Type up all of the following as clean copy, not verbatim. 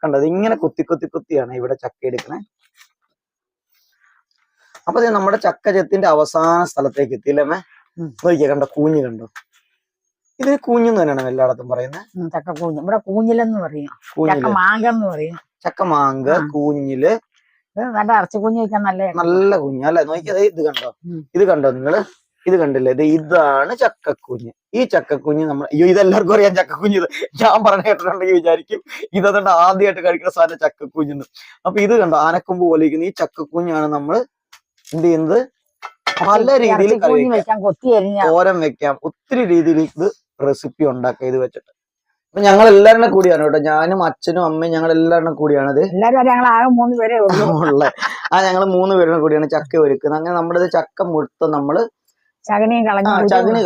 കണ്ടത് ഇങ്ങനെ കുത്തിയാണ് ഇവിടെ ചക്ക എടുക്കണേ. അപ്പൊ നമ്മുടെ ചക്ക ചെത്തിന്റെ അവസാന സ്ഥലത്തേക്ക് എത്തിയില്ലേ? നോക്കിയാ കണ്ടോ, കൂഞ്ഞ് കണ്ടോ? ഇത് കൂഞ്ഞെന്ന് തന്നെയാണ് എല്ലായിടത്തും പറയുന്നത്. ചക്ക കൂഞ്ഞ്, ഇവിടെ കൂഞ്ഞിലെന്ന് പറയും, ചക്ക മാങ്കെന്ന് പറയും. ചക്ക മാങ്ക്, കൂഞ്ഞില്, നല്ല ഇറച്ചിക്കുഞ്ഞ് വെക്കാൻ നല്ല കുഞ്ഞ് അല്ലെ? നോക്കിയത് ഇത് കണ്ടോ, ഇത് കണ്ടോ നിങ്ങള്? ഇത് കണ്ടില്ലേ? ഇതാണ് ചക്കക്കുഞ്ഞ്. ഈ ചക്കക്കുഞ്ഞ് നമ്മൾ ഇതെല്ലാവർക്കും അറിയാം ചക്കക്കുഞ്ഞ്. ഞാൻ പറഞ്ഞ കേട്ടിട്ടുണ്ടെങ്കിൽ വിചാരിക്കും ഇതുകൊണ്ട് ആദ്യമായിട്ട് കഴിക്കുന്ന സാധനം ചക്കക്കുഞ്ഞെന്ന്. അപ്പൊ ഇത് കണ്ടോ, ആനക്കൊമ്പ് പോലെ ഇരിക്കുന്ന ഈ ചക്കക്കുഞ്ഞാണ് നമ്മൾ എന്ത് ചെയ്യുന്നത്? പല രീതിയിൽ തോരൻ വെക്കാം, ഒത്തിരി രീതിയിൽ ഇത് റെസിപ്പി ഉണ്ടാക്കാം ഇത് വെച്ചിട്ട്. അപ്പൊ ഞങ്ങൾ എല്ലാവരുടെ കൂടിയാണ് കേട്ടോ, ഞാനും അച്ഛനും അമ്മയും ഞങ്ങൾ എല്ലാവരുടെ കൂടിയാണിത് ഉള്ളത്. ഞങ്ങൾ 3 പേരുടെ കൂടിയാണ് ചക്ക ഒരുക്കുന്നത്. അങ്ങനെ നമ്മുടെ ചക്ക മുഴുത്ത നമ്മള് ചകിനി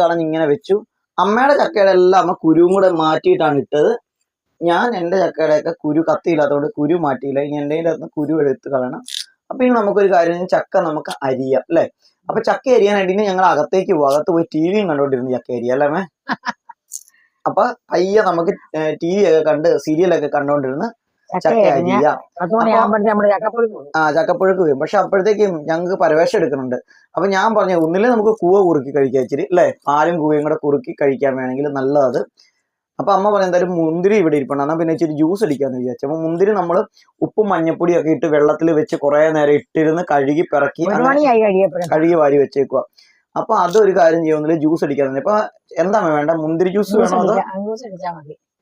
കളഞ്ഞ് ഇങ്ങനെ വെച്ചു. അമ്മയുടെ ചക്കയുടെ എല്ലാം അമ്മ കുരുവും കൂടെ മാറ്റിയിട്ടാണ് ഇട്ടത്. ഞാൻ എന്റെ ചക്കയുടെയൊക്കെ കുരു കത്തിയില്ലാത്തതുകൊണ്ട് കുരു മാറ്റിയില്ല. ഇനി എന്റെ കുരു എടുത്ത് കളയണം. അപ്പൊ ഇനി നമുക്കൊരു കാര്യം, ചക്ക നമുക്ക് അരിയാം അല്ലെ? അപ്പൊ ചക്ക അരിയാനായിട്ട് ഇനി ഞങ്ങൾ അകത്തേക്ക് പോകും. അകത്ത് പോയി ടിവിയും കണ്ടോണ്ടിരുന്നു ചക്ക അരിയ അല്ലേ? അപ്പൊ പയ്യെ നമുക്ക് ടി വി ഒക്കെ കണ്ട് സീരിയലൊക്കെ കണ്ടോണ്ടിരുന്ന് ചക്ക അരിയാം. ചക്കപ്പുഴുക്ക് വരും. പക്ഷെ അപ്പോഴത്തേക്കും ഞങ്ങൾക്ക് പരവേഷം എടുക്കുന്നുണ്ട്. അപ്പൊ ഞാൻ പറഞ്ഞു, ഒന്നില്ലേ നമുക്ക് കൂവ കുറുക്കി കഴിക്കാൻ ഇച്ചിരി അല്ലെ? പാലും കൂവയും കൂടെ കുറുക്കി കഴിക്കാൻ വേണമെങ്കിൽ നല്ലത്. അപ്പൊ അമ്മ പറഞ്ഞു എന്തായാലും മുന്തിരി ഇവിടെ ഇരിപ്പുണ്ട്, എന്നാൽ പിന്നെ ഇച്ചിരി ജ്യൂസ് അടിക്കാന്ന് വിചാരിച്ചു. അപ്പൊ മുന്തിരി നമ്മൾ ഉപ്പും മഞ്ഞപ്പൊടിയും ഒക്കെ ഇട്ട് വെള്ളത്തിൽ വെച്ച് കുറെ നേരം ഇട്ടിരുന്ന് കഴുകി പിറക്കി വാരി വെച്ചേക്കുക. അപ്പൊ അതൊരു കാര്യം ചെയ്യുന്നില്ല, ജ്യൂസ് അടിക്കാൻ. അപ്പൊ എന്താണ് വേണ്ട? മുന്തിരി ജ്യൂസ് വേണോ? അതോ?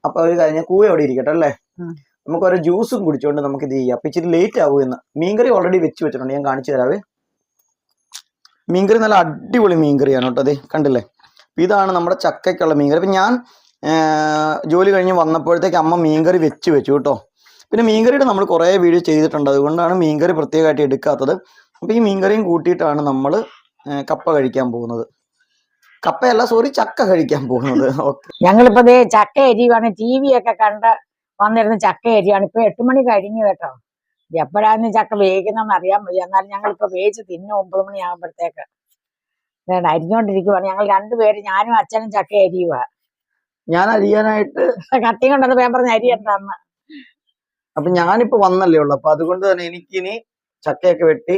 അപ്പൊ ഒരു കാര്യം, കൂവ അവിടെ ഇരിക്കട്ടെ അല്ലേ? നമുക്ക് ഓരോ ജ്യൂസും കുടിച്ചുകൊണ്ട് നമുക്ക് ഇത് ചെയ്യാം. അപ്പൊ ഇച്ചിരി ലേറ്റ് ആവും എന്ന്. മീൻകറി ഓൾറെഡി വെച്ച് വെച്ചിട്ടുണ്ട്, ഞാൻ കാണിച്ചു തരാവേ. മീൻകറി നല്ല അടിപൊളി മീൻകറിയാണ് കേട്ടോ. അതെ കണ്ടില്ലേ? ഇതാണ് നമ്മുടെ ചക്കയ്ക്കുള്ള മീൻകറി. അപ്പൊ ഞാൻ ജോലി കഴിഞ്ഞ് വന്നപ്പോഴത്തേക്ക് അമ്മ മീൻകറി വെച്ച് കേട്ടോ. പിന്നെ മീൻകറിയുടെ നമ്മൾ കുറേ വീഡിയോ ചെയ്തിട്ടുണ്ട്, അതുകൊണ്ടാണ് മീൻകറി പ്രത്യേകമായിട്ട് എടുക്കാത്തത്. അപ്പൊ ഈ മീൻകറിയും കൂട്ടിയിട്ടാണ് നമ്മൾ കപ്പ കഴിക്കാൻ പോകുന്നത്. കപ്പയല്ല, സോറി, ചക്ക കഴിക്കാൻ പോകുന്നത്. ഓക്കെ, ഞങ്ങളിപ്പോ ചക്ക അരിയുവാണ്. ടി വി ഒക്കെ കണ്ട് വന്നിരുന്ന് ചക്ക അരിയാണ്. ഇപ്പൊ 8 മണി കഴിഞ്ഞു കേട്ടോ. എപ്പോഴാന്ന് ചക്ക വേവിക്കുന്നതെന്ന് അറിയാൻ വയ്യ. എന്നാലും ഞങ്ങളിപ്പോ വേവിച്ച് 9 മണി ആകുമ്പോഴത്തേക്ക് അരിഞ്ഞോണ്ടിരിക്കുവാണ്. ഞങ്ങൾ 2 പേര്, ഞാനും അച്ഛനും ചക്ക അരിയുവാ. ഞാൻ അരിയാനായിട്ട് കത്തി കൊണ്ടത് പേപ്പറിന് അരിയണ്ടാന്ന്. അപ്പൊ ഞാനിപ്പോ വന്നല്ലേ ഉള്ളു. അപ്പൊ അതുകൊണ്ട് തന്നെ എനിക്കിനി ചക്കയൊക്കെ വെട്ടി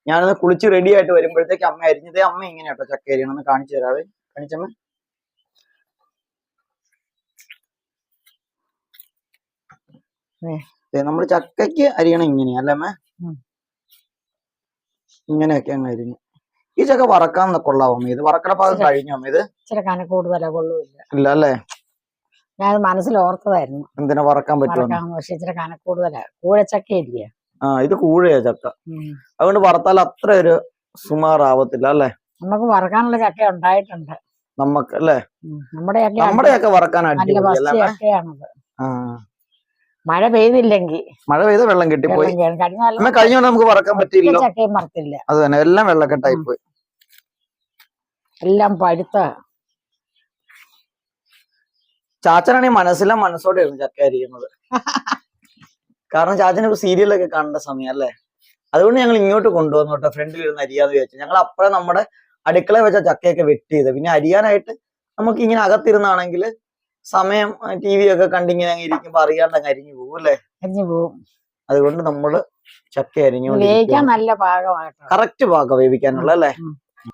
ഞാനൊന്ന് കുളിച്ച് റെഡി ആയിട്ട് വരുമ്പോഴത്തേക്ക് അമ്മ അരിഞ്ഞതേ. അമ്മ ഇങ്ങനെ കേട്ടോ ചക്ക അരിയണമെന്ന് കാണിച്ചു തരാവേ. കാണിച്ചമ്മ. നമ്മൾ ചക്കയ്ക്ക് അരിയണം ഇങ്ങനെയാ അല്ലേ അമ്മ? ഇങ്ങനെയൊക്കെ അങ്ങ് അരിഞ്ഞു. ഈ ചക്ക വറക്കാൻ കൊള്ളാവോ? ഇത് വറക്കണ പാകം കഴിഞ്ഞോ? ഇത് ഇച്ചിരി കന കൂടുതലാ, കൊള്ളൂല്ല. ഇല്ല അല്ലേ? ഞാൻ മനസ്സിൽ ഓർത്തതായിരുന്നു എന്തിനാ വറക്കാൻ പറ്റുമോ? പക്ഷെ ഇച്ചിരി കന കൂടുതലാ. കൂഴച്ചക്ക ഇല്ല. ഇത് കൂഴയാ ചക്ക, അതുകൊണ്ട് വറുത്താൽ അത്ര ഒരു സുമാറാവത്തില്ല അല്ലേ? നമുക്ക് വറക്കാനുള്ള ചക്ക ഉണ്ടായിട്ടുണ്ട് നമുക്ക് അല്ലേ? നമ്മുടെ ചക്ക വറക്കാൻ ചക്കയാണത്. മഴ പെയ്തില്ലെങ്കിൽ, മഴ പെയ്ത വെള്ളം കെട്ടിപ്പോയി. കഴിഞ്ഞ നമുക്ക് വറക്കാൻ പറ്റില്ല, ചക്കയും വറത്തില്ല. അത് തന്നെ, എല്ലാം വെള്ളക്കെട്ടായി പോയി. എല്ലാം പഴുത്ത. ചാച്ചനാണെങ്കിൽ മനസ്സോടെ ആയിരുന്നു ചക്ക അരിയുന്നത്. കാരണം ചാച്ചന് സീരിയലൊക്കെ കാണേണ്ട സമയം അല്ലേ? അതുകൊണ്ട് ഞങ്ങൾ ഇങ്ങോട്ട് കൊണ്ടുവന്നു കേട്ടോ, ഫ്രണ്ടിൽ ഇരുന്ന് അരിയാന്ന് വിചാരിച്ചു. ഞങ്ങൾ അപ്പഴേ നമ്മുടെ അടുക്കള വെച്ച ചക്കയൊക്കെ വെട്ടി ചെയ്ത്. പിന്നെ അരിയാനായിട്ട് നമുക്ക് ഇങ്ങനെ അകത്തിരുന്നാണെങ്കിൽ സമയം ടി വി ഒക്കെ കണ്ടിങ്ങനെ അങ്ങ് ഇരിക്കുമ്പോ അറിയാണ്ട് അങ്ങ് അരിഞ്ഞു പോകും അല്ലേ? അരിഞ്ഞു പോകും. അതുകൊണ്ട് നമ്മള് ചക്ക നല്ല പാകമായിട്ട് കറക്റ്റ് പാകം വേവിക്കാനുള്ള അല്ലേ?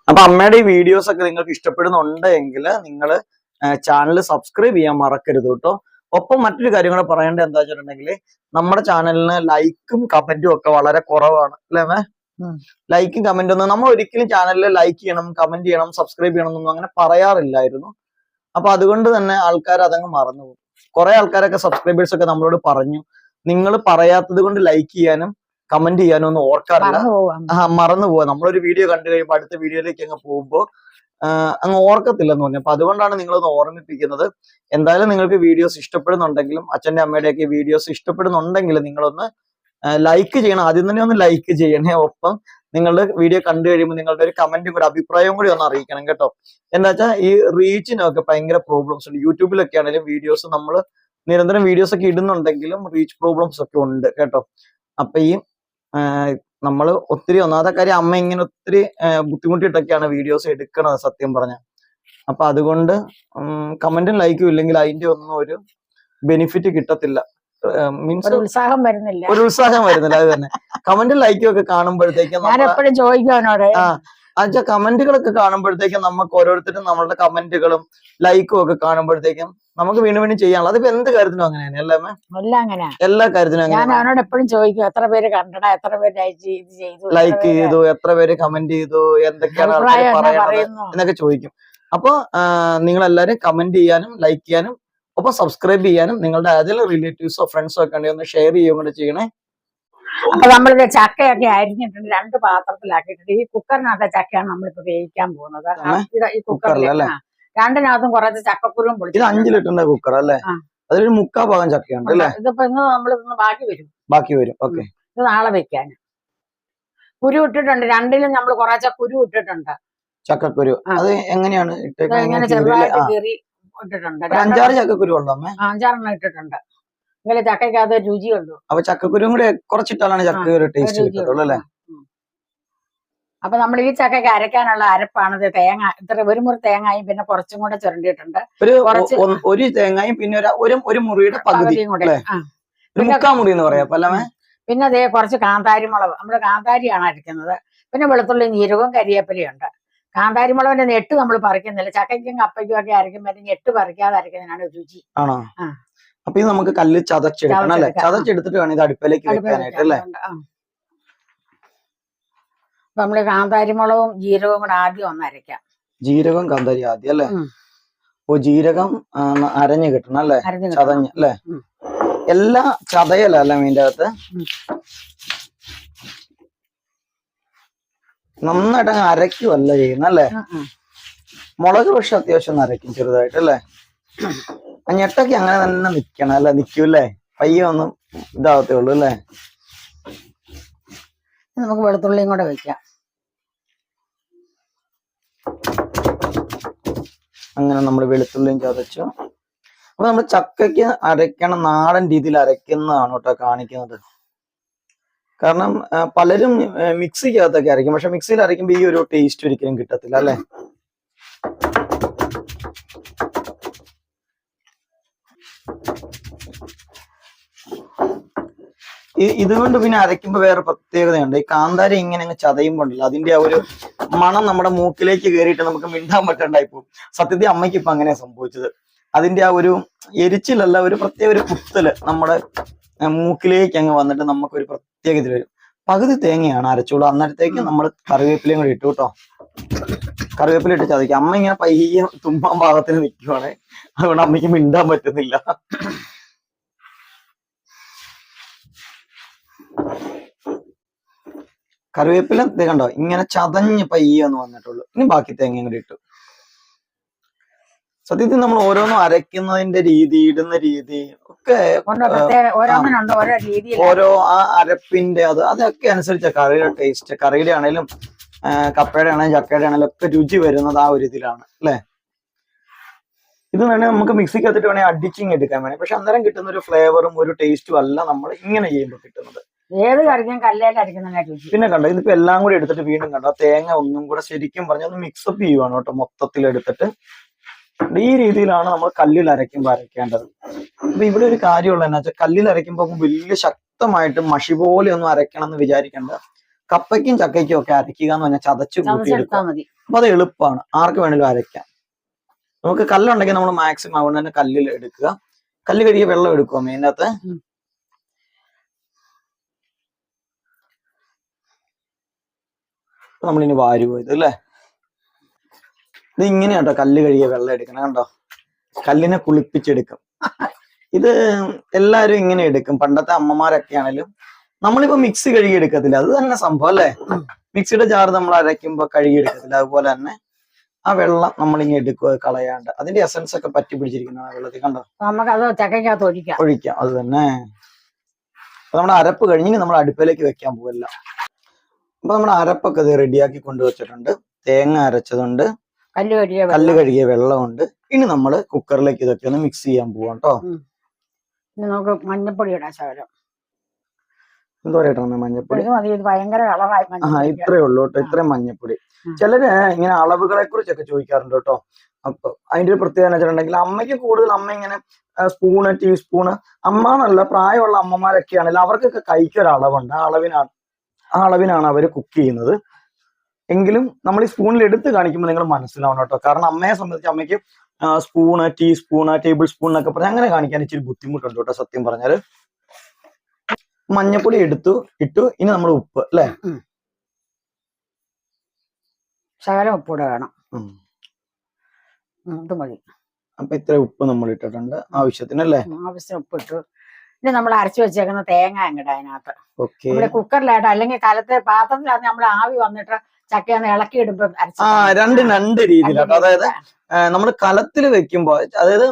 അപ്പൊ അമ്മയുടെ ഈ വീഡിയോസ് ഒക്കെ നിങ്ങൾക്ക് ഇഷ്ടപ്പെടുന്നുണ്ടെങ്കിൽ നിങ്ങൾ ചാനൽ സബ്സ്ക്രൈബ് ചെയ്യാൻ മറക്കരുത് കേട്ടോ. ഒപ്പം മറ്റൊരു കാര്യം കൂടെ പറയേണ്ടത് എന്താ വെച്ചിട്ടുണ്ടെങ്കിൽ, നമ്മുടെ ചാനലിന് ലൈക്കും കമന്റും ഒക്കെ വളരെ കുറവാണ് അല്ലേ? ലൈക്കും കമന്റും ഒന്നും നമ്മൾ ഒരിക്കലും ചാനലിൽ ലൈക്ക് ചെയ്യണം, കമന്റ് ചെയ്യണം, സബ്സ്ക്രൈബ് ചെയ്യണം എന്നൊന്നും അങ്ങനെ പറയാറില്ലായിരുന്നു. അപ്പൊ അതുകൊണ്ട് തന്നെ ആൾക്കാർ അതങ്ങ് മറന്നുപോകും. കുറെ ആൾക്കാരൊക്കെ സബ്സ്ക്രൈബേഴ്സ് ഒക്കെ നമ്മളോട് പറഞ്ഞു, നിങ്ങൾ പറയാത്തത് കൊണ്ട് ലൈക്ക് ചെയ്യാനും കമന്റ് ചെയ്യാനും ഒന്നും ഓർക്കാറില്ല, മറന്നു പോവാ. നമ്മളൊരു വീഡിയോ കണ്ടു കഴിയുമ്പോൾ അടുത്ത വീഡിയോയിലേക്ക് അങ്ങ് പോകുമ്പോ അങ്ങ് ഓർക്കത്തില്ലെന്ന് പറഞ്ഞു. അപ്പൊ അതുകൊണ്ടാണ് നിങ്ങളൊന്ന് ഓർമ്മിപ്പിക്കുന്നത്. എന്തായാലും നിങ്ങൾക്ക് വീഡിയോസ് ഇഷ്ടപ്പെടുന്നുണ്ടെങ്കിലും, അച്ഛന്റെ അമ്മയുടെയൊക്കെ വീഡിയോസ് ഇഷ്ടപ്പെടുന്നുണ്ടെങ്കിൽ നിങ്ങളൊന്ന് ലൈക്ക് ചെയ്യണം. ആദ്യം തന്നെ ഒന്ന് ലൈക്ക് ചെയ്യണേ. ഒപ്പം നിങ്ങളുടെ വീഡിയോ കണ്ടു കഴിയുമ്പോൾ നിങ്ങളുടെ ഒരു കമന്റും കൂടി, അഭിപ്രായവും കൂടി ഒന്ന് അറിയിക്കണം കേട്ടോ. എന്താ വെച്ചാൽ ഈ റീച്ചിനൊക്കെ ഭയങ്കര പ്രോബ്ലംസ് ഉണ്ട്. യൂട്യൂബിലൊക്കെ ആണെങ്കിലും വീഡിയോസ് നമ്മൾ നിരന്തരം വീഡിയോസ് ഒക്കെ ഇടുന്നുണ്ടെങ്കിലും റീച്ച് പ്രോബ്ലംസ് ഒക്കെ ഉണ്ട് കേട്ടോ. അപ്പൊ ഈ നമ്മൾ ഒത്തിരി, ഒന്നാമത്തെ കാര്യം അമ്മ ഇങ്ങനെ ഒത്തിരി ബുദ്ധിമുട്ടിയിട്ടൊക്കെയാണ് വീഡിയോസ് എടുക്കണത് സത്യം പറഞ്ഞ. അപ്പൊ അതുകൊണ്ട് കമന്റും ലൈക്കും ഇല്ലെങ്കിൽ അതിന്റെ ഒന്നും ഒരു ബെനിഫിറ്റ് കിട്ടത്തില്ല. മീൻസ് ഒരു ഉത്സാഹം വരുന്നില്ല. ഒരു ഉത്സാഹം വരുന്നില്ല. അത് തന്നെ കമന്റും ലൈക്കും ഒക്കെ കാണുമ്പോഴത്തേക്കും ഞാൻ എപ്പോഴും ചോദിക്കും അവനോട്. അച്ഛാ കമന്റുകളൊക്കെ കാണുമ്പോഴത്തേക്കും നമുക്ക് ഓരോരുത്തരും നമ്മളുടെ കമന്റുകളും ലൈക്കും ഒക്കെ കാണുമ്പോഴത്തേക്കും നമുക്ക് വീണ്ടും വീണ്ടും ചെയ്യാനുള്ള. അതിപ്പോ എന്ത് കാര്യത്തിനും അങ്ങനെയാണ് അല്ലേ? എല്ലാം അങ്ങനെ, എല്ലാ കാര്യത്തിനും ഞാൻ അവനോട് എപ്പോഴും ചോദിക്കും എത്ര പേര് കണ്ടടാ, എത്ര പേര് ലൈക്ക് ചെയ്തു, എത്ര പേര് കമന്റ് ചെയ്തു, എന്തൊക്കെയാണ് ആൾക്കാർ പറയുന്നത് എന്നൊക്കെ ചോദിക്കും. അപ്പൊ നിങ്ങൾ എല്ലാവരും കമന്റ് ചെയ്യാനും ലൈക്ക് ചെയ്യാനും ഒപ്പം സബ്സ്ക്രൈബ് ചെയ്യാനും നിങ്ങളുടെ ഏതെങ്കിലും റിലേറ്റീവ്സോ ഫ്രണ്ട്സോ ഒക്കെ ഉണ്ടെങ്കിൽ ഒന്ന് ഷെയർ ചെയ്യുകയും കൂടെ ചെയ്യണേ. അപ്പൊ നമ്മളിത് ചക്കയൊക്കെ അരിഞ്ഞിട്ടുണ്ട്, 2 പാത്രത്തിലാക്കിയിട്ടുണ്ട്. ഈ കുക്കറിനകത്തെ ചക്കയാണ് നമ്മളിപ്പോ വേവിക്കാൻ പോകുന്നത്. ഈ കുക്കറിൽ രണ്ടിനകത്തും കുറച്ച് ചക്കക്കുരും പൊളിച്ചു. ഇത് 5 ലിറ്ററിന്റെ കുക്കർ അല്ലേ? അതൊരു 3/4 ഭാഗം ചക്കയുണ്ട് അല്ലേ? ഇതിപ്പോ ഇന്ന് നമ്മളിന്ന് ബാക്കി വരും. ഓക്കെ. ഇത് നാളെ വെക്കാൻ. കുരു ഇട്ടിട്ടുണ്ട്, രണ്ടിലും നമ്മൾ കുറച്ച് കുരു ഇട്ടിട്ടുണ്ട്. ചക്കക്കുരു അത് എങ്ങനെയാണ് ഇങ്ങനെ ചെറുതായിട്ട് കീറി ഇട്ടിട്ടുണ്ട്. 5-6 ചക്കക്കുരു ഉണ്ടോ അമ്മേ? 5-6 എണ്ണം ഇട്ടിട്ടുണ്ട്. ഇങ്ങനെ ചക്കയ്ക്ക് അത് രുചിയുള്ളൂ. അപ്പൊ ചക്കക്കുരും കൂടെ കുറച്ചിട്ടാലാണ് ചക്കക്കുരു ടേസ്റ്റ് കിട്ടത്തുള്ളൂ അല്ലേ? അപ്പൊ നമ്മൾ ഈ ചക്കയ്ക്ക് അരയ്ക്കാനുള്ള അരപ്പാണിത്. തേങ്ങ ഒരു മുറി തേങ്ങയും പിന്നെ കുറച്ചും കൂടെ ചുരണ്ടിയിട്ടുണ്ട്. ഒരു തേങ്ങയും പിന്നെ ഒരു മുറിയുടെ പകുതിയും കൂടെ, ഒരു 3/4 മുറി എന്ന് പറയാം അല്ലേ? പിന്നെ അതേ കുറച്ച് കാന്താരി മുളക്, നമ്മള് കാന്താരിയാണ് അരയ്ക്കുന്നത്. പിന്നെ വെളുത്തുള്ളി, ജീരകവും കരിയേപ്പിലയുണ്ട്. കാന്താരി മുളകിന്റെ നെട്ട് നമ്മൾ പറിക്കുന്നില്ല. ചക്കയ്ക്കും കപ്പയ്ക്കും ഒക്കെ അരയ്ക്കുമ്പോൾ നെട്ട് പറിക്കാതെ അരയ്ക്കുന്നതിനാണ് രുചി. ആണോ? അപ്പൊ ഇത് നമുക്ക് കല്ല് ചതച്ചെടുക്കണം അല്ലെ? ചതച്ചെടുത്തിട്ട് വേണം ഇത് അടുപ്പിലേക്ക് വെക്കാനായിട്ട് അല്ലേ? നമ്മള് കാന്താരി മുളകും ജീരകവും കൂടെ ആദ്യം ഒന്ന് അരയ്ക്കാം. ജീരകം കാന്താരി ആദ്യം അല്ലേ? ഓ, ജീരകം അരഞ്ഞു കിട്ടണം അല്ലേ? ചതഞ്ഞ് അല്ലേ? എല്ലാ ചതയല്ല മീൻ്റെ അകത്ത് നന്നായിട്ട് അങ്ങ് അരയ്ക്കുവല്ല ചെയ്യുന്നല്ലേ? മുളക് പക്ഷെ അത്യാവശ്യം അരയ്ക്കും ചെറുതായിട്ട് അല്ലേ? ആ ഞെട്ടൊക്കെ അങ്ങനെ തന്നെ നിക്കണം അല്ലെ? നിക്കൂല്ലേ? പയ്യെ ഒന്നും ഇതാവത്തേ ഉള്ളൂ അല്ലേ? നമുക്ക് വെളുത്തുള്ളിയും കൂടെ വെക്കാം. അങ്ങനെ നമ്മൾ വെളുത്തുള്ളിയും ചതച്ചു. അപ്പൊ നമ്മൾ ചക്കയ്ക്ക് അരയ്ക്കണം നാടൻ രീതിയിൽ അരയ്ക്കുന്നതാണ് കേട്ടോ കാണിക്കുന്നത്. കാരണം പലരും മിക്സിക്കകത്തൊക്കെ അരയ്ക്കും, പക്ഷെ മിക്സിയിൽ അരയ്ക്കുമ്പോൾ ഈ ഒരു ടേസ്റ്റ് ഒരിക്കലും കിട്ടത്തില്ല അല്ലെ? ഇതുകൊണ്ട് പിന്നെ അരയ്ക്കുമ്പോ വേറെ പ്രത്യേകതയുണ്ട്. ഈ കാന്താരി ഇങ്ങനെ അങ്ങ് ചതയുമ്പോണ്ടല്ലോ അതിന്റെ ആ ഒരു മണം നമ്മുടെ മൂക്കിലേക്ക് കയറിയിട്ട് നമുക്ക് മിണ്ടാൻ പറ്റണ്ടായി പോകും. സത്യത്തിൽ അമ്മയ്ക്ക് ഇപ്പൊ അങ്ങനെ സംഭവിച്ചത്. അതിന്റെ ആ ഒരു എരിച്ചിലല്ല, ഒരു പ്രത്യേക ഒരു കുത്തല് നമ്മുടെ മൂക്കിലേക്ക് അങ്ങ് വന്നിട്ട് നമുക്കൊരു പ്രത്യേക ഇതിൽ വരും. പകുതി തേങ്ങയാണ് അരച്ചോളൂ. അന്നേരത്തേക്ക് നമ്മൾ കറിവേപ്പിലയും കൂടി ഇട്ടു കേട്ടോ. കറിവേപ്പില ഇട്ട് ചതയ്ക്കും. അമ്മ ഇങ്ങനെ പയ്യെ തുമ്മാൻ ഭാഗത്തിന് നിൽക്കുവാണ്, അതുകൊണ്ട് അമ്മയ്ക്ക് മിണ്ടാൻ പറ്റുന്നില്ല. കറിവേപ്പില കണ്ടോ ഇങ്ങനെ ചതഞ്ഞ് പയ്യെന്ന് വന്നിട്ടുള്ളൂ. ഇനി ബാക്കി തേങ്ങയും കൂടി ഇട്ടു. സത്യത്തിൽ നമ്മൾ ഓരോന്നും അരയ്ക്കുന്നതിന്റെ രീതി, ഇടുന്ന രീതി ഒക്കെ ഓരോ ആ അരപ്പിന്റെ അതൊക്കെ അനുസരിച്ച കറിയുടെ ടേസ്റ്റ്. കറിയുടെ ആണെങ്കിലും കപ്പയുടെ ആണെങ്കിലും ചക്കയുടെ ആണെങ്കിലും ഒക്കെ രുചി വരുന്നത് ആ ഒരു ഇതിലാണ് അല്ലെ? ഇത് വേണേൽ നമുക്ക് മിക്സിക്കകത്തിട്ട് വേണേൽ അടിച്ചിങ് എടുക്കാൻ വേണേ, പക്ഷെ അന്നേരം കിട്ടുന്ന ഒരു ഫ്ലേവറും ഒരു ടേസ്റ്റും അല്ല നമ്മൾ ഇങ്ങനെ ചെയ്യുമ്പോൾ കിട്ടുന്നത്. ഏത് കറിക്കും കല്ലേൽ അരയ്ക്കുന്ന രുചി. പിന്നെ കണ്ടോ ഇതിപ്പോ എല്ലാം കൂടി എടുത്തിട്ട് വീണ്ടും കണ്ടോ തേങ്ങ ഒന്നും കൂടെ ശരിക്കും പറഞ്ഞാൽ ഒന്ന് മിക്സപ്പ് ചെയ്യുവാണ് കേട്ടോ. മൊത്തത്തിൽ എടുത്തിട്ട് ഈ രീതിയിലാണ് നമ്മൾ കല്ലിൽ അരയ്ക്കുമ്പോൾ അരയ്ക്കേണ്ടത്. അപ്പൊ ഇവിടെ ഒരു കാര്യമുള്ള എന്നാ വെച്ചാൽ കല്ലിൽ അരയ്ക്കുമ്പോൾ വലിയ ശക്തമായിട്ട് മഷി പോലെ ഒന്നും അരയ്ക്കണം എന്ന് വിചാരിക്കേണ്ട. കപ്പയ്ക്കും ചക്കയ്ക്കും ഒക്കെ അരയ്ക്കുക എന്ന് പറഞ്ഞാൽ ചതച്ച് കൂട്ടിയെടുക്കാം. അപ്പൊ അത് എളുപ്പമാണ്, ആർക്ക് വേണമെങ്കിലും അരയ്ക്കാം. നമുക്ക് കല്ലുണ്ടെങ്കിൽ നമ്മൾ മാക്സിമം അതുകൊണ്ട് തന്നെ കല്ലിൽ എടുക്കുക. കല്ല് കഴുകിയ വെള്ളം എടുക്കുക മെയിനകത്ത്. നമ്മളിനി വാരുവോ ഇത് അല്ലേ? ഇത് ഇങ്ങനെയാട്ടോ കല്ല് കഴുകിയ വെള്ളം എടുക്കണം. കണ്ടോ കല്ലിനെ കുളിപ്പിച്ചെടുക്കും. ഇത് എല്ലാരും ഇങ്ങനെ എടുക്കും. പണ്ടത്തെ അമ്മമാരൊക്കെ ആണെങ്കിലും നമ്മളിപ്പോ മിക്സി കഴുകി എടുക്കത്തില്ല, അത് തന്നെ സംഭവം അല്ലേ? മിക്സിയുടെ ജാർ നമ്മൾ അരയ്ക്കുമ്പോ കഴുകി എടുക്കത്തില്ല, അതുപോലെ തന്നെ ആ വെള്ളം നമ്മളിങ്ങനെ എടുക്കുക കളയാണ്ട്. അതിന്റെ എസൻസ് ഒക്കെ പറ്റി പിടിച്ചിരിക്കുന്ന ആ വെള്ളത്തിൽ കണ്ടോ ഒഴിക്കാം. അത് തന്നെ. അപ്പൊ നമ്മുടെ അരപ്പ് കഴിഞ്ഞ് നമ്മൾ അടുപ്പിലേക്ക് വെക്കാൻ പോവല്ല. അപ്പൊ നമ്മുടെ അരപ്പൊക്കെ ഇത് റെഡിയാക്കി കൊണ്ടുവച്ചിട്ടുണ്ട്. തേങ്ങ അരച്ചതുണ്ട്, കല്ല് കഴുകിയ വെള്ളമുണ്ട്. ഇനി നമ്മള് കുക്കറിലേക്ക് ഇതൊക്കെ ഒന്ന് മിക്സ് ചെയ്യാൻ പോവാം കേട്ടോ. നമുക്ക് മഞ്ഞപ്പൊടി ഇടാം ശകലം. എന്തോരായിട്ടാണ് മഞ്ഞപ്പൊടി? ഇത് മതി, ഇത് ഭയങ്കര കളറായി ഇത്രേ ഉള്ളൂ കേട്ടോ, ഇത്രയും മഞ്ഞപ്പൊടി. ചിലര് ഇങ്ങനെ അളവുകളെ കുറിച്ചൊക്കെ ചോദിക്കാറുണ്ട് കേട്ടോ. അപ്പൊ അതിന്റെ ഒരു പ്രത്യേകത എന്ന് വെച്ചിട്ടുണ്ടെങ്കിൽ അമ്മയ്ക്ക് കൂടുതൽ അമ്മ ഇങ്ങനെ സ്പൂണ് ടീസ്പൂണ് അമ്മ എന്നല്ല, പ്രായമുള്ള അമ്മമാരൊക്കെ ആണെങ്കിൽ അവർക്കൊക്കെ കൈക്കൊരു അളവുണ്ട്. ആ അളവിനാണ് അവർ കുക്ക് ചെയ്യുന്നത്. എങ്കിലും നമ്മൾ ഈ സ്പൂണിൽ എടുത്ത് കാണിക്കുമ്പോൾ നിങ്ങൾ മനസ്സിലാവണം കേട്ടോ. കാരണം അമ്മയെ സംബന്ധിച്ച് അമ്മയ്ക്ക് സ്പൂണ് ടീസ്പൂണ് ടേബിൾ സ്പൂൺ എന്നൊക്കെ പറഞ്ഞാൽ അങ്ങനെ കാണിക്കാൻ ഇച്ചിരി ബുദ്ധിമുട്ടുണ്ട് കേട്ടോ സത്യം പറഞ്ഞാല്. മഞ്ഞപ്പൊടി ഇട്ടു. ഇനി നമ്മൾ ഉപ്പ് അല്ലെ, ശകലം ഉപ്പൂടെ വേണം. ഇത് മതി. അപ്പൊ ഇത്ര ഉപ്പ് നമ്മൾ ഇട്ടിട്ടുണ്ട് ആവശ്യത്തിനല്ലേ? ആവശ്യം ഉപ്പ് ഇട്ടു. ഇനി നമ്മൾ അരച്ചു വെച്ചേക്കുന്ന തേങ്ങ അങ്ങോട്ട് അതിനകത്ത്. ഓക്കെ. നമ്മുടെ കുക്കറിലായിട്ട് അല്ലെങ്കിൽ കലത്തെ പാത്രത്തിലാണ് നമ്മൾ ആവി വന്നിട്ട് ചക്കയൊന്ന് ഇളക്കി ഇടുമ്പോ രണ്ട് രീതിയിലാണ്. അതായത് നമ്മൾ കലത്തിൽ വെക്കുമ്പോ, അതായത്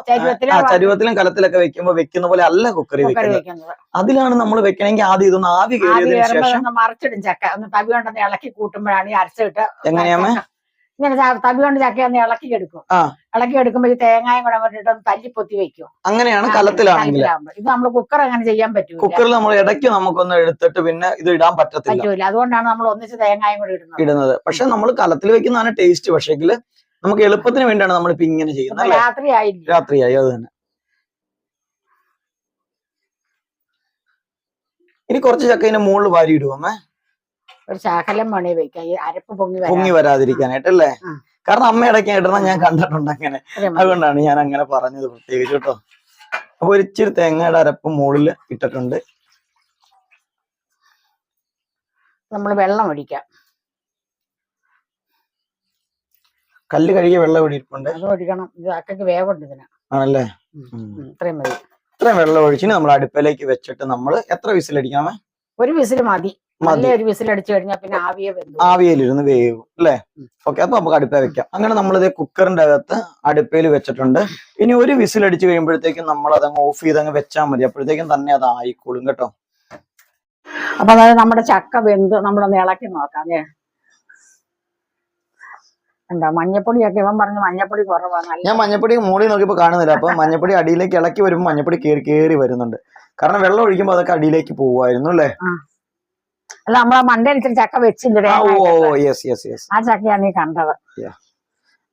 ചരുവത്തിലും കലത്തിലൊക്കെ വെക്കുന്ന പോലെ അല്ല കുക്കറിൽ വെക്കുന്നത്. അതിലാണ് നമ്മൾ വെക്കണമെങ്കിൽ ആദ്യം ഇതൊന്ന് ആവി കയറിയതിനു ശേഷം മറിച്ചിടും ചക്ക. ഒന്ന് തവി കൊണ്ടൊന്ന് ഇളക്കി കൂട്ടുമ്പോഴാണ് ഈ അരച്ചിട്ട് എങ്ങനെയാമേ ഇങ്ങനെ തവി കൊണ്ട് ചക്ക ഒന്ന് ഇളക്കി എടുക്കും. ഇളക്കി എടുക്കുമ്പോ ഈ തേങ്ങായും കൂടെ അങ്ങോട്ട് തല്ലിപ്പൊത്തി വെക്കും. അങ്ങനെയാണ് കലത്തിലാണെങ്കിൽ. ഇത് നമ്മൾ കുക്കർ അങ്ങനെ ചെയ്യാൻ പറ്റൂല. കുക്കറിൽ നമ്മൾ ഇടയ്ക്ക് നമുക്കൊന്ന് എടുത്തിട്ട് പിന്നെ ഇത് ഇടാൻ പറ്റത്തില്ല. അതുകൊണ്ടാണ് നമ്മൾ ഒന്നിച്ച് തേങ്ങായും കൂടെ ഇടുന്നത്. പക്ഷെ നമ്മൾ കലത്തിൽ വെക്കുന്നതാണ് ടേസ്റ്റ്. പക്ഷെങ്കിൽ നമുക്ക് എളുപ്പത്തിന് വേണ്ടിയാണ് നമ്മളിപ്പോ ഇങ്ങനെ ചെയ്യുന്നത്. രാത്രിയായി അത് തന്നെ. ഇനി കുറച്ച് ചക്ക ഇതിന്റെ മുകളിൽ വാരി ഇടുവമ്മേ. ഒരു ശകലം മണി വെക്കാം, ഈ അരപ്പ് പൊങ്ങി വരാതിരിക്കാനായിട്ടല്ലേ? കാരണം അമ്മ ഇടയ്ക്ക് ഇടണം ഞാൻ കണ്ടിട്ടുണ്ട് അങ്ങനെ. അതുകൊണ്ടാണ് ഞാൻ അങ്ങനെ പറഞ്ഞത് പ്രത്യേകിച്ച് കേട്ടോ. അപ്പൊ ഒരു ഇച്ചിരി തേങ്ങയുടെ അരപ്പ് മുകളിൽ ഇട്ടിട്ടുണ്ട്. നമ്മൾ വെള്ളം ഒഴിക്കാം. കല്ല് കഴുകിയ വെള്ളം ഒഴിപ്പുണ്ട്. അത് ഒഴിക്കണം. ഇത് അക്കയ്ക്ക് വേവുണ്ട് ഇതിന്. ആണല്ലേ? ഇത്രയും മതി. ഇത്രയും വെള്ളം ഒഴിച്ചിന് നമ്മൾ അടുപ്പിലേക്ക് വെച്ചിട്ട് നമ്മൾ എത്ര വിസിലടിക്കാമേ? ഒരു വിസിൽ മതി. ഒരു വിസിൽ അടിച്ചു കഴിഞ്ഞാൽ പിന്നെ ആവിയലിരുന്ന് വേവും അല്ലേ? ഓക്കെ. അപ്പൊ നമുക്ക് അടുപ്പേ വെക്കാം. അങ്ങനെ നമ്മളിത് കുക്കറിന്റെ അകത്ത് അടുപ്പയിൽ വെച്ചിട്ടുണ്ട്. ഇനി ഒരു വിസിൽ അടിച്ചു കഴിയുമ്പോഴത്തേക്കും നമ്മൾ അതങ്ങ് ഓഫ് ചെയ്തങ്ങ് വെച്ചാൽ മതി. അപ്പോഴത്തേക്കും തന്നെ അത് ആയിക്കോളും കേട്ടോ. അപ്പൊ അതായത് നമ്മുടെ ചക്ക വെന്ത് നമ്മളൊന്ന് ഇളക്കി നോക്കാം. എന്താ മഞ്ഞപ്പൊടിയൊക്കെ ഇവൻ പറഞ്ഞു മഞ്ഞപ്പൊടി കുറവാണ്. ഞാൻ മഞ്ഞപ്പൊടി മുകളിൽ നോക്കിയപ്പോ കാണുന്നില്ല. അപ്പൊ മഞ്ഞപ്പൊടി അടിയിലേക്ക് ഇളക്കി വരുമ്പോൾ മഞ്ഞപ്പൊടി കയറി വരുന്നുണ്ട്. കാരണം വെള്ളം ഒഴിക്കുമ്പോ അതൊക്കെ അടിയിലേക്ക് പോവായിരുന്നു അല്ലേ? അല്ല, നമ്മളെ മണ്ടരിച്ചിട്ട് ചക്ക വെച്ചില്ലേ? ആ ചക്കയാണ് ഈ കണ്ടത്.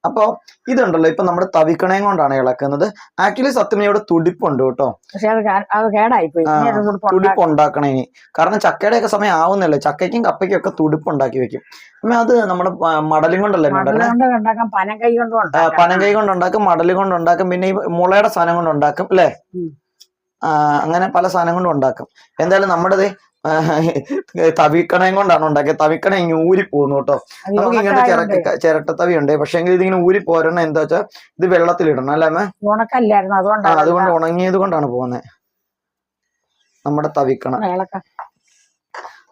അപ്പൊ ഇതുണ്ടല്ലോ, ഇപ്പൊ നമ്മുടെ തവിക്കണയും കൊണ്ടാണ് ഇളക്കുന്നത്. ആക്ച്വലി സത്യം ഇവിടെ തുടിപ്പുണ്ട് കേട്ടോ. പക്ഷെ അത് കേടായിപ്പോയി. തുടിപ്പ് ഉണ്ടാക്കണം ഇനി. കാരണം ചക്കയുടെ ഒക്കെ സമയം ആവുന്നല്ലേ. ചക്കയ്ക്കും കപ്പയ്ക്കും ഒക്കെ തുടിപ്പ് ഉണ്ടാക്കി വെക്കും. അത് നമ്മുടെ മടലും കൊണ്ടല്ലേ? പനങ്കൈ കൊണ്ട് ഉണ്ടാക്കും, മടലും കൊണ്ട് ഉണ്ടാക്കും, പിന്നെ ഈ മുളയുടെ സാധനം കൊണ്ട് ഉണ്ടാക്കും അല്ലെ? അങ്ങനെ പല സാധനം കൊണ്ടും ഉണ്ടാക്കും. എന്തായാലും നമ്മുടെ തവിക്കണയും കൊണ്ടാണ് ഉണ്ടാക്കിയത്. തവിക്കണ ഇങ്ങനെ ഊരി പോകുന്നു കേട്ടോ. നമുക്ക് ഇങ്ങനത്തെ ചിരട്ടത്തവി ഉണ്ട്. പക്ഷെ ഇതിങ്ങനെ ഊരി പോരണം. എന്താ വെച്ചാൽ ഇത് വെള്ളത്തിലിടണം അല്ലേ അമ്മ? അതുകൊണ്ട് ഉണങ്ങിയത് കൊണ്ടാണ് പോകുന്നത് നമ്മുടെ തവിക്കണ.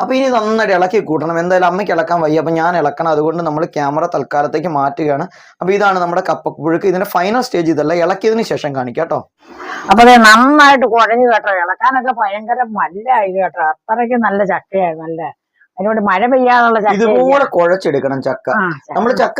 അപ്പൊ ഇനി നന്നായിട്ട് ഇളക്കി കൂട്ടണം. എന്തായാലും അമ്മയ്ക്ക് ഇളക്കാൻ വയ്യ, അപ്പൊ ഞാൻ ഇളക്കണം. അതുകൊണ്ട് നമ്മൾ ക്യാമറ തൽക്കാലത്തേക്ക് മാറ്റുകയാണ്. അപ്പൊ ഇതാണ് നമ്മുടെ കപ്പപ്പുഴുക്ക്. ഇതിന്റെ ഫൈനൽ സ്റ്റേജ് ഇതല്ല, ഇളക്കിയതിന് ശേഷം കാണിക്കാം കേട്ടോ. അപ്പൊ നന്നായിട്ട് കുഴഞ്ഞു കേട്ടോ. ഇളക്കാനൊക്കെ ഭയങ്കര മല്ലായി കേട്ടോ. അത്രയ്ക്ക് നല്ല ചക്കയായി. നല്ല അതിനോട് മഴ പെയ്യാനുള്ള ചക്ക ഇതുപോലെ കുഴച്ചെടുക്കണം ചക്ക. നമ്മൾ ചക്ക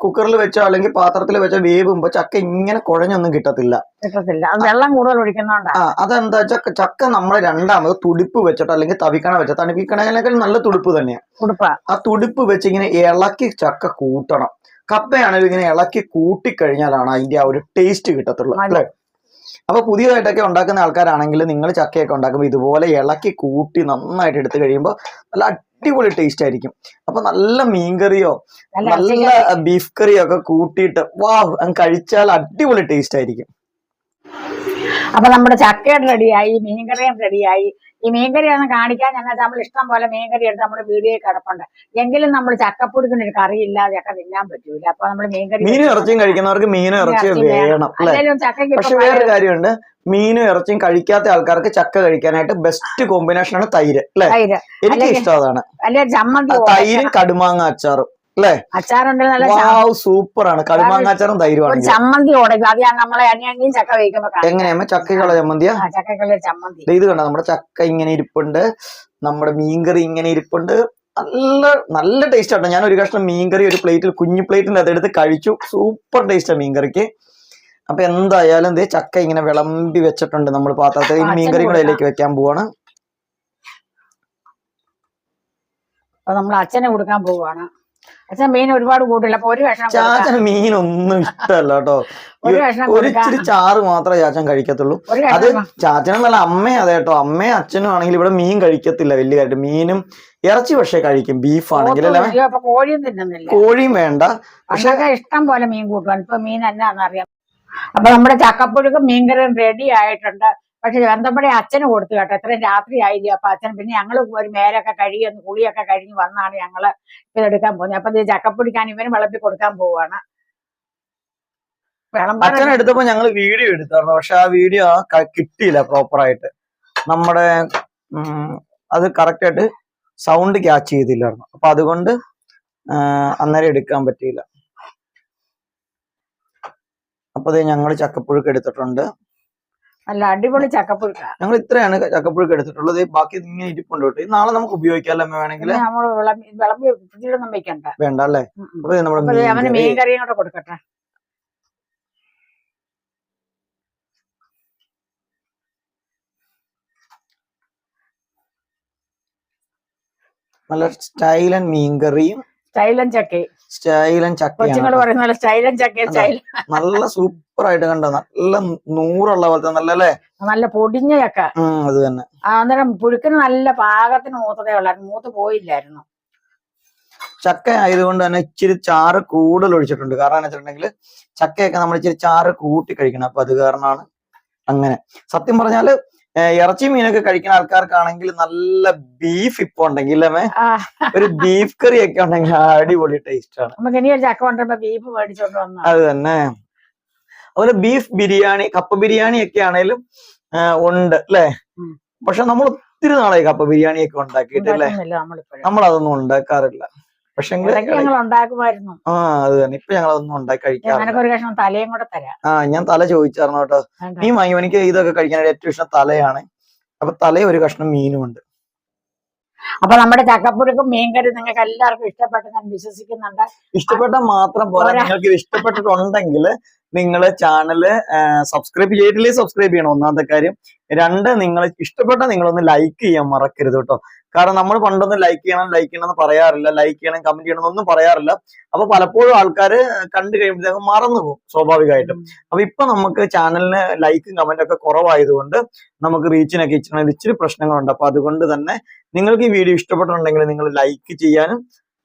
കുക്കറിൽ വെച്ചോ അല്ലെങ്കിൽ പാത്രത്തിൽ വെച്ചോ വേവുമ്പോ ചക്ക ഇങ്ങനെ കുഴഞ്ഞൊന്നും കിട്ടത്തില്ല. അത് വെള്ളം കൂടുതൽ ഒഴിക്കുന്നോണ്ടാ. അതെന്താ വെച്ചാൽ ചക്ക നമ്മൾ രണ്ടാമത് തുടിപ്പ് വെച്ചിട്ടോ അല്ലെങ്കിൽ തവിക്കണ വെച്ചോ. തണുപ്പിക്കണേക്കാൾ നല്ല തുടിപ്പ് തന്നെയാണ്. ആ തുടിപ്പ് വെച്ച് ഇങ്ങനെ ഇളക്കി ചക്ക കൂട്ടണം. കപ്പയാണെങ്കിലും ഇങ്ങനെ ഇളക്കി കൂട്ടിക്കഴിഞ്ഞാലാണ് അതിന്റെ ആ ഒരു ടേസ്റ്റ് കിട്ടത്തുള്ളൂ അല്ലേ? അപ്പൊ പുതിയതായിട്ടൊക്കെ ഉണ്ടാക്കുന്ന ആൾക്കാരാണെങ്കിൽ നിങ്ങൾ ചക്കയൊക്കെ ഉണ്ടാക്കുമ്പോൾ ഇതുപോലെ ഇളക്കി കൂട്ടി നന്നായിട്ട് എടുത്തു കഴിയുമ്പോൾ നല്ല അടിപൊളി ടേസ്റ്റ് ആയിരിക്കും. അപ്പൊ നല്ല മീൻകറിയോ നല്ല ബീഫ് കറിയോ ഒക്കെ കൂട്ടിയിട്ട് കഴിച്ചാൽ അടിപൊളി ടേസ്റ്റ് ആയിരിക്കും. അപ്പൊ നമ്മുടെ ചക്കയുടെ റെഡിയായി, മീൻകറിയും റെഡിയായി. ഈ മീൻകറി ഒന്ന് കാണിക്കാൻ ഞങ്ങൾ നമ്മൾ ഇഷ്ടം പോലെ മീൻകറി എടുത്ത് നമ്മുടെ വീഡിയോയിൽ കിടപ്പുണ്ട്. എങ്കിലും നമ്മൾ ചക്കപ്പൊടിക്കുന്ന ഒരു കറി ഇല്ലാതെ ചക്ക തിന്നാൻ പറ്റൂല. അപ്പൊ നമ്മൾ മീനും ഇറച്ചിയും കഴിക്കുന്നവർക്ക് മീനും ഇറച്ചിയും വേണം. പക്ഷെ വേറൊരു കാര്യമുണ്ട്, മീനും ഇറച്ചിയും കഴിക്കാത്ത ആൾക്കാർക്ക് ചക്ക കഴിക്കാനായിട്ട് ബെസ്റ്റ് കോമ്പിനേഷൻ ആണ് തൈര് അല്ലെ? എനിക്ക് ഇഷ്ടം അതാണ്. തൈരും കടുമാങ്ങ അച്ചാറും അല്ലേ? അച്ചാറുണ്ട്, സൂപ്പറാണ്. കടുമാങ്ങ അച്ചാറും തൈരുമാണ്. ചമ്മന്തി നമ്മളെ അനിയനിയും ചക്ക കഴിക്കുമ്പോ എങ്ങനെയാ ചക്കക്കുള്ള ചമ്മന്തിയാ? ചക്കക്കുള്ള ചമ്മന്തി. ഇത് കണ്ടോ, നമ്മുടെ ചക്ക ഇങ്ങനെ ഇരിപ്പുണ്ട്, നമ്മുടെ മീൻകറി ഇങ്ങനെ ഇരിപ്പുണ്ട്. നല്ല നല്ല ടേസ്റ്റ് ആട്ടോ. ഞാൻ ഒരു കഷ്ണം മീൻകറി ഒരു പ്ലേറ്റിൽ കുഞ്ഞു പ്ലേറ്റിന്റെ അതെടുത്ത് കഴിച്ചു. സൂപ്പർ ടേസ്റ്റാണ് മീൻകറിക്ക്. അപ്പൊ എന്തായാലും ഇതേ ചക്ക ഇങ്ങനെ വിളമ്പി വെച്ചിട്ടുണ്ട് നമ്മൾ പാത്രത്തിൽ. മീൻകറി കൂടെ അതിലേക്ക് വെക്കാൻ പോവാണ്. അപ്പൊ നമ്മൾ അച്ഛനെ കൊടുക്കാൻ പോവാണ്. അച്ഛൻ മീൻ ഒരുപാട് കൂട്ടില്ല, അപ്പൊ ഒരു കഷ്ണം ചാച്ചന് മീനൊന്നും ഇഷ്ടമല്ല കേട്ടോ. ഒരു കഷ്ണം ഒരു ഇച്ചിരി ചാറ് മാത്രമേ ചാച്ചൻ കഴിക്കത്തുള്ളൂ. ഒരു അത് കഷ്ണം ചാച്ചനും നല്ല അമ്മയും അതെ കേട്ടോ. അമ്മയും അച്ഛനും ആണെങ്കിൽ ഇവിടെ മീൻ കഴിക്കത്തില്ല വലിയ കാര്യം. മീനും ഇറച്ചി പക്ഷെ കഴിക്കും, ബീഫ് ആണെങ്കിൽ അല്ലേ. അപ്പൊ കോഴിയും തിന്നുന്നില്ല. കോഴിയും വേണ്ട. പക്ഷെ ഇഷ്ടം പോലെ മീൻ കൂട്ടുവാൻ. ഇപ്പൊ മീൻ എന്നാന്നറിയാം. അപ്പൊ നമ്മുടെ ചക്കപ്പുഴുക്കും മീൻകറിയും റെഡി ആയിട്ടുണ്ട്. പക്ഷെ ബന്ധപ്പെടെ അച്ഛന് കൊടുത്തു കേട്ടോ. എത്രയും രാത്രി ആയില്ല. അപ്പൊ അച്ഛൻ പിന്നെ ഞങ്ങള് ഒരു മേലൊക്കെ കഴുകി ഒന്ന് കുളിയൊക്കെ കഴിഞ്ഞ് വന്നാണ് ഞങ്ങള് ഇതെടുക്കാൻ പോകുന്നത്. അപ്പൊ ഇത് ചക്കപ്പൊടിക്കാൻ ഇവന് വിളമ്പി കൊടുക്കാൻ പോവാണ്. അച്ഛൻ എടുത്തപ്പോ ഞങ്ങൾ വീഡിയോ എടുത്തായിരുന്നു. പക്ഷെ ആ വീഡിയോ കിട്ടിയില്ല പ്രോപ്പറായിട്ട്. നമ്മുടെ അത് കറക്റ്റ് ആയിട്ട് സൗണ്ട് ക്യാച്ച് ചെയ്തില്ലായിരുന്നു. അപ്പൊ അതുകൊണ്ട് അന്നേരം എടുക്കാൻ പറ്റിയില്ല. അപ്പൊ ഞങ്ങൾ ചക്കപ്പുഴുക്ക് എടുത്തിട്ടുണ്ട്. നല്ല അടിപൊളി ചക്കപ്പുഴുക്ക. ഞങ്ങൾ ഇത്രയാണ് ചക്കപ്പുഴുക്ക് എടുത്തിട്ടുള്ളത്. ബാക്കി ഇങ്ങനെ ഇരിപ്പുണ്ട് കേട്ടോ. നാളെ നമുക്ക് ഉപയോഗിക്കാമല്ലോ വേണമെങ്കിൽ. നമ്മള് വിളമ്പി ഫ്രിഡ്ജിലൊന്നും വെക്കണ്ട, വേണ്ട അല്ലേ. അപ്പൊ അവന് മീൻ കറിയും കൂടെ കൊടുക്കട്ടെ. നല്ല സ്റ്റൈലൻ മീൻകറിയും സ്റ്റൈലൻ ചക്കയും. സ്റ്റൈലൻ കൊച്ചുങ്ങൾ ചക്കയാണ്. പറയുന്ന സ്റ്റൈലൻ ചക്കയും സ്റ്റൈലൻ. നല്ല സൂപ്പർ ആയിട്ട് കണ്ടോ. നല്ല നൂറുള്ള പോലത്തെ നല്ല അല്ലേ. നല്ല പൊടിഞ്ഞ ചക്ക. അത് തന്നെ. അന്നേരം പുഴുക്കിന് നല്ല പാകത്തിന് മൂത്തതേ ഉള്ളായിരുന്നു, മൂത്ത് പോയില്ലായിരുന്നു. ചക്ക ആയതുകൊണ്ട് തന്നെ ഇച്ചിരി ചാറ് കൂടുതൽ ഒഴിച്ചിട്ടുണ്ട്. കാരണം എന്ന് വെച്ചിട്ടുണ്ടെങ്കിൽ ചക്കയൊക്കെ നമ്മൾ ഇച്ചിരി ചാറ് കൂട്ടി കഴിക്കണം. അപ്പൊ അത് കാരണമാണ് അങ്ങനെ. സത്യം പറഞ്ഞാല് ഇറച്ചി മീനൊക്കെ കഴിക്കുന്ന ആൾക്കാർക്കാണെങ്കിൽ നല്ല ബീഫ് ഇപ്പൊ ഉണ്ടെങ്കിൽ ഒരു ബീഫ് കറി ഒക്കെ ഉണ്ടെങ്കിൽ അടിപൊളി ടേസ്റ്റ് ആണ്. നമുക്ക് ഇനി ഒരു ചക്ക കൊണ്ടുവരുമ്പോ ബീഫ് മേടിച്ചോണ്ട് വന്നു. അത് തന്നെ. അതുപോലെ ബീഫ് ബിരിയാണി, കപ്പ ബിരിയാണി ഒക്കെ ആണേലും ഉണ്ട് അല്ലേ. പക്ഷെ നമ്മൾ ഒത്തിരി നാളായി കപ്പ ബിരിയാണി ഒക്കെ ഉണ്ടാക്കിയിട്ട് അല്ലേ. നമ്മളതൊന്നും ഉണ്ടാക്കാറില്ല. പക്ഷെ ഞങ്ങൾ ഉണ്ടാക്കുമായിരുന്നു. അത് തന്നെ. ഇപ്പൊ ഞങ്ങൾ അതൊന്നും ഉണ്ടാക്കി കഴിക്കാറില്ല. ഒരു കഷ്ണം തലയും കൂടെ തരാം. ഞാൻ തല ചോദിച്ചായിരുന്നു കേട്ടോ. മീൻ വാങ്ങി. എനിക്ക് ഇതൊക്കെ കഴിക്കാനായിട്ട് ഏറ്റവും ഇഷ്ടം തലയാണ്. അപ്പൊ തലയും ഒരു കഷ്ണം മീനും ഉണ്ട്. അപ്പൊ നമ്മുടെ ചക്കപ്പുഴുക്കും മീൻകറി നിങ്ങൾക്ക് എല്ലാവർക്കും ഇഷ്ടപ്പെട്ടു ഞാൻ വിശ്വസിക്കുന്നുണ്ട്. ഇഷ്ടപ്പെട്ട മാത്രം പോലെ നിങ്ങൾക്ക് ഇത് ഇഷ്ടപ്പെട്ടിട്ടുണ്ടെങ്കിൽ നിങ്ങൾ ചാനല് സബ്സ്ക്രൈബ് ചെയ്തിട്ടില്ലേ സബ്സ്ക്രൈബ് ചെയ്യണം, ഒന്നാമത്തെ കാര്യം. രണ്ട്, നിങ്ങൾ ഇഷ്ടപ്പെട്ട നിങ്ങളൊന്ന് ലൈക്ക് ചെയ്യാൻ മറക്കരുത് കേട്ടോ. കാരണം നമ്മൾ പണ്ടൊന്നും ലൈക്ക് ചെയ്യണം എന്ന് പറയാറില്ല. ലൈക്ക് ചെയ്യണം, കമന്റ് ചെയ്യണം എന്നൊന്നും പറയാറില്ല. അപ്പൊ പലപ്പോഴും ആൾക്കാർ കണ്ടു കഴിയുമ്പോഴത്തേക്കും മറന്നു പോകും സ്വാഭാവികമായിട്ടും. അപ്പൊ ഇപ്പൊ നമുക്ക് ചാനലിന് ലൈക്കും കമന്റ് ഒക്കെ കുറവായതുകൊണ്ട് നമുക്ക് റീച്ചിനൊക്കെ ഇച്ചിരി പ്രശ്നങ്ങളുണ്ട്. അപ്പൊ അതുകൊണ്ട് തന്നെ നിങ്ങൾക്ക് ഈ വീഡിയോ ഇഷ്ടപ്പെട്ടിട്ടുണ്ടെങ്കിൽ നിങ്ങൾ ലൈക്ക് ചെയ്യാനും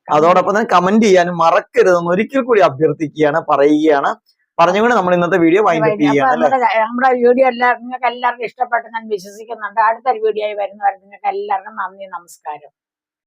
അതോടൊപ്പം തന്നെ കമന്റ് ചെയ്യാനും മറക്കരുതെന്ന് ഒരിക്കൽ കൂടി അഭ്യർത്ഥിക്കുകയാണ്, പറയുകയാണ്. പറഞ്ഞുകൊണ്ട് നമ്മൾ ഇന്നത്തെ വീഡിയോ വൈൻഡ് അപ്പ് ചെയ്യാണ്. നമ്മുടെ വീഡിയോ നിങ്ങൾക്ക് എല്ലാവർക്കും ഇഷ്ടപ്പെട്ടു ഞാൻ വിശ്വസിക്കുന്നുണ്ട്. അടുത്തൊരു വീഡിയോ ആയി വരുന്നവരെ നിങ്ങൾക്ക് എല്ലാവർക്കും നന്ദി, നമസ്കാരം.